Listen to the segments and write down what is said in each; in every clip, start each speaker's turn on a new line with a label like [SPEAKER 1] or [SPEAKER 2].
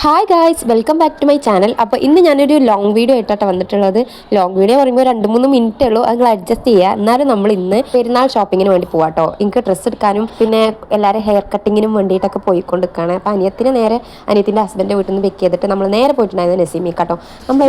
[SPEAKER 1] Hi guys, welcome back to my channel. അപ്പോൾ ഇന്ന് ഞാനൊരു ലോങ് വീഡിയോ ആയിട്ടാണ് വന്നിട്ടുള്ളത്. ലോങ് വീഡിയോ പറയുമ്പോൾ 2-3 മിനിറ്റേ ഉള്ളൂ, അത് അഡ്ജസ്റ്റ് ചെയ്യുക. എന്നാലും നമ്മൾ ഇന്ന് പെരുന്നാൾ ഷോപ്പിങ്ങിന് വേണ്ടി പോകാട്ടോ. എനിക്ക് ഡ്രസ്സ് എടുക്കാനും പിന്നെ എല്ലാവരും ഹെയർ കട്ടിങ്ങിനും വേണ്ടിയിട്ടൊക്കെ പോയിക്കൊണ്ടിരിക്കുകയാണ്. അപ്പോൾ അനിയത്തിൻ്റെ ഹസ്ബൻഡ് വീട്ടിൽ നിന്ന് പിക്ക് ചെയ്തിട്ട് നമ്മൾ നേരെ പോയിട്ടുണ്ടായിരുന്നു നസീമിക്കാട്ടോ.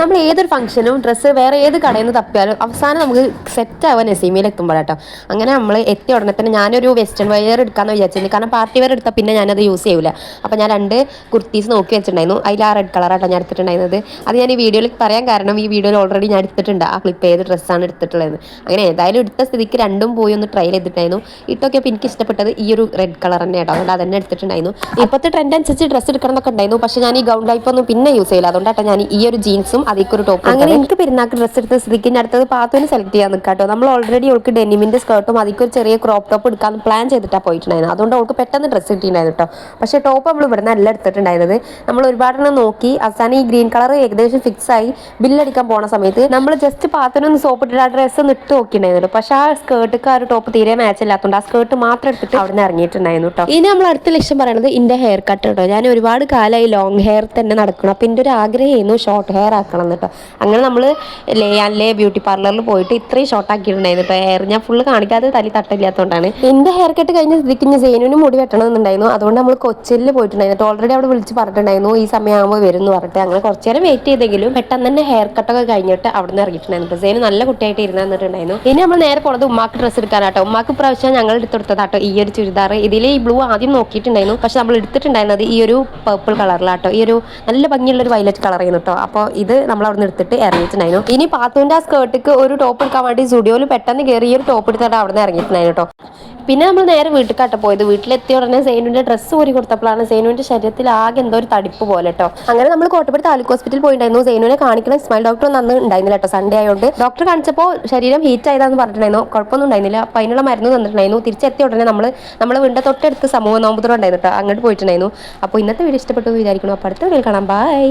[SPEAKER 1] നമ്മൾ ഏതൊരു ഫംഗ്ഷനും ഡ്രസ്സ് വേറെ ഏത് കടയിൽ നിന്ന് തപ്പിയാലും അവസാനം നമുക്ക് സെറ്റ് ആവാൻ നസീമിയിൽ എത്തുമ്പോഴാട്ടോ. അങ്ങനെ നമ്മൾ എത്തിയ ഉടനെ തന്നെ ഞാനൊരു വെസ്റ്റേൺ വെയർ എടുക്കാമെന്ന് വിചാരിച്ചിരുന്നു. കാരണം പാർട്ടി വെയർ എടുത്താൽ പിന്നെ ഞാനത് യൂസ് ചെയ്യില്ല. അപ്പോൾ ഞാൻ 2 കുർത്തീസ് നോക്കി വെച്ചിട്ടുണ്ടായിരുന്നു. അതിൽ ആ റെഡ് കളറായിട്ടാണ് ഞാൻ എടുത്തിട്ടുണ്ടായിരുന്നത്. അത് ഞാൻ ഈ വീഡിയോയിൽ പറയാൻ കാരണം ഈ വീഡിയോയിൽ ഓൾറെഡി ഞാൻ എടുത്തിട്ടുണ്ട്, ആ ക്ലിപ്പ് ചെയ്ത് ഡ്രസ്സാണ് എടുത്തിട്ടുള്ളത്. അങ്ങനെ ഏതായാലും എടുത്ത സ്ഥിതിക്ക് 2 പോയി ഒന്ന് ട്രൈ ചെയ്തിട്ടുണ്ടായിരുന്നു. ഇട്ടൊക്കെ അപ്പോൾ എനിക്ക് ഇഷ്ടപ്പെട്ടത് ഈ ഒരു റെഡ് കളർ തന്നെ കേട്ടോ. അതുകൊണ്ട് അതന്നെ എടുത്തിട്ടുണ്ടായിരുന്നു. ഇപ്പോഴത്തെ ട്രെൻഡ് അനുസരിച്ച് ഡ്രസ്സ് എടുക്കണം എന്നൊക്കെ ഉണ്ടായിരുന്നു. പക്ഷേ ഞാൻ ഈ ഗൗൺ ടൈപ്പ് ഒന്നും പിന്നെ യൂസ് ചെയ്യില്ല. അതുകൊണ്ടാണ് ഞാൻ ഈ ഒരു ജീൻസും അതിക്കൊരു ടോപ്പ്. അങ്ങനെ എനിക്ക് പെരുന്നാൾക്ക് ഡ്രസ്സ് എടുത്ത സ്ഥിതിക്ക് ഞാൻ അടുത്തത് പാത്തുവിന് സെലക്ട് ചെയ്യാൻ നിൽക്കാട്ടോ. നമ്മൾ ഓൾറെഡി അവൾക്ക് ഡെനിമിൻ്റെ സ്കേർട്ടും അതിക്കൊരു ചെറിയ ക്രോപ്പ് ടോപ്പ് എടുക്കാൻ പ്ലാൻ ചെയ്തിട്ടാണ് പോയിട്ടുണ്ടായിരുന്നു. അതുകൊണ്ട് അവൾക്ക് പെട്ടെന്ന് ഡ്രസ്സ് കിട്ടിയിട്ടുണ്ടായിരുന്നു കേട്ടോ. പക്ഷേ ടോപ്പ് നമ്മൾ ഇവിടെ നിന്ന് എല്ലാം എടുത്തിട്ടുണ്ടായിരുന്നത്. നമ്മൾ ഒരുപാടെണ്ണം നോക്കി അവസാനം ഈ ഗ്രീൻ കളർ ഏകദേശം ഫിക്സ് ആയി. ബില്ലടിക്കാൻ പോണ സമയത്ത് നമ്മൾ ജസ്റ്റ് പാത്തിനൊന്ന് സോപ്പ് ഇട്ടിട്ട് ആ ഡ്രസ്സ് ഒന്ന് ഇട്ട് നോക്കിയിട്ടുണ്ടായിരുന്നു. പക്ഷേ ആ സ്കേർട്ടിക്ക് ആ ഒരു ടോപ്പ് തീരെ മാച്ച് ഇല്ലാത്തതുകൊണ്ട് ആ സ്കേർട്ട് മാത്രം എടുത്തിട്ട് അവിടെ നിന്ന് ഇറങ്ങിയിട്ടുണ്ടായിരുന്നു കേട്ടോ. ഇനി നമ്മൾ അടുത്ത ലക്ഷ്യം പറയുന്നത് എൻ്റെ ഹെയർ കട്ട് കേട്ടോ. ഞാൻ ഒരുപാട് കാലമായി ലോങ് ഹെയർ തന്നെ നടക്കണം. അപ്പോൾ എൻ്റെ ഒരു ആഗ്രഹമായിരുന്നു ഷോർട്ട് ഹെയർ ആക്കണം കേട്ടോ. അങ്ങനെ നമ്മൾ ലേയാനിലെ ബ്യൂട്ടി പാർലറിൽ പോയിട്ട് ഇത്രയും ഷോർട്ട് ആക്കിയിട്ടുണ്ടായിരുന്നു കേട്ടോ. ഹെയർ ഞാൻ ഫുള്ള് കാണിക്കാതെ തലി തട്ടില്ലാത്തതുകൊണ്ടാണ്. എൻ്റെ ഹെയർ കട്ട് കഴിഞ്ഞ സ്ഥിതിക്ക് ഞാൻ സേനുവിന് മുടി വെട്ടണമെന്നുണ്ടായിരുന്നു. അതുകൊണ്ട് നമ്മൾ കൊച്ചിയിൽ പോയിട്ടുണ്ടായിരുന്നു. ഓൾറെഡി അവിടെ വിളിച്ച് പറഞ്ഞിട്ടുണ്ടായിരുന്നു ഈ സമയമാകുമ്പോൾ വരും എന്ന് പറഞ്ഞിട്ട്. അങ്ങനെ കുറച്ച് നേരം വെയിറ്റ് ചെയ്തെങ്കിലും പെട്ടെന്ന് തന്നെ ഹെയർ കട്ടൊക്കെ കഴിഞ്ഞിട്ട് അവിടെ നിന്ന് ഇറങ്ങിയിട്ടുണ്ടായിരുന്നു. സേനു നല്ല കുട്ടിയായിട്ട് ഇരുന്ന് തന്നിട്ടുണ്ടായിരുന്നു. ഇനി നമ്മൾ നേരെ പോണത് ഉമ്മാക്ക് ഡ്രസ്സ് എടുക്കാനാട്ടോ. ഉമ്മാക്ക് പ്രാവശ്യം ഞങ്ങൾ എടുത്തെടുത്തതാട്ടോ ഈ ഒരു ചുരിദാർ. ഇതിൽ ഈ ബ്ലൂ ആദ്യം നോക്കിയിട്ടുണ്ടായിരുന്നു, പക്ഷെ നമ്മൾ എടുത്തിട്ടുണ്ടായിരുന്നത് ഈ ഒരു പർപ്പിൾ കളറിലാട്ടോ. ഈ ഒരു നല്ല ഭംഗിയുള്ള ഒരു വയലറ്റ് കളർ ആയിരുന്നു കേട്ടോ. അപ്പോൾ ഇത് നമ്മൾ അവിടെ നിന്ന് എടുത്തിട്ട് ഇറങ്ങിയിട്ടുണ്ടായിരുന്നു. ഇനി പാത്തുവിൻ്റെ ആ സ്കേർട്ടിക്ക് ഒരു ടോപ്പ് എടുക്കാൻ വേണ്ടി സ്റ്റുഡിയോയിൽ പെട്ടെന്ന് കയറി ഈ ഒരു ടോപ്പ് എടുത്തിട്ട് അവിടെ നിന്ന് ഇറങ്ങിയിട്ടുണ്ടായിരുന്നു കേട്ടോ. പിന്നെ നമ്മൾ നേരെ വീട്ടിലേക്കാട്ടോ പോയത്. വീട്ടിലെത്തിയ ഉടനെ സേനുവിൻ്റെ ഡ്രസ്സ് ഊരി കൊടുത്തപ്പോഴാണ് സേനുവിൻ്റെ ശരീരത്തിൽ ആകെ എന്തോ ഒരു തടിപ്പ് പോലെ കേട്ടോ. അങ്ങനെ നമ്മൾ കോട്ടപ്പടി താലൂക്ക് ഹോസ്പിറ്റലിൽ പോയിട്ടുണ്ടായിരുന്നു. സേനുവിനെ കാണിക്കണം. സ്മൈൽ ഡോക്ടർ ഒന്നും അന്ന് ഉണ്ടായിരുന്നില്ല കേട്ടോ, സൺഡേ ആയതുകൊണ്ട്. ഡോക്ടർ കാണിച്ചപ്പോൾ ശരീരം ഹീറ്റ് ആയതാന്ന് പറഞ്ഞിട്ടുണ്ടായിരുന്നു. കുഴപ്പമൊന്നും ഉണ്ടായിരുന്നില്ല. അപ്പോൾ അതിനുള്ള മരുന്ന് തന്നിട്ടുണ്ടായിരുന്നു. തിരിച്ചെത്തിയ ഉടനെ നമ്മൾ വീടിൻ്റെ തൊട്ടടുത്ത് സമൂഹ നോമ്പുതുറ ഉണ്ടായിരുന്നു കേട്ടോ. അങ്ങോട്ട് പോയിട്ടുണ്ടായിരുന്നു. അപ്പോൾ ഇന്നത്തെ വീഡിയോ ഇഷ്ടപ്പെട്ടു വിചാരിക്കണം. അപ്പോൾ അടുത്ത വീഡിയോയിൽ കാണാം. ബൈ.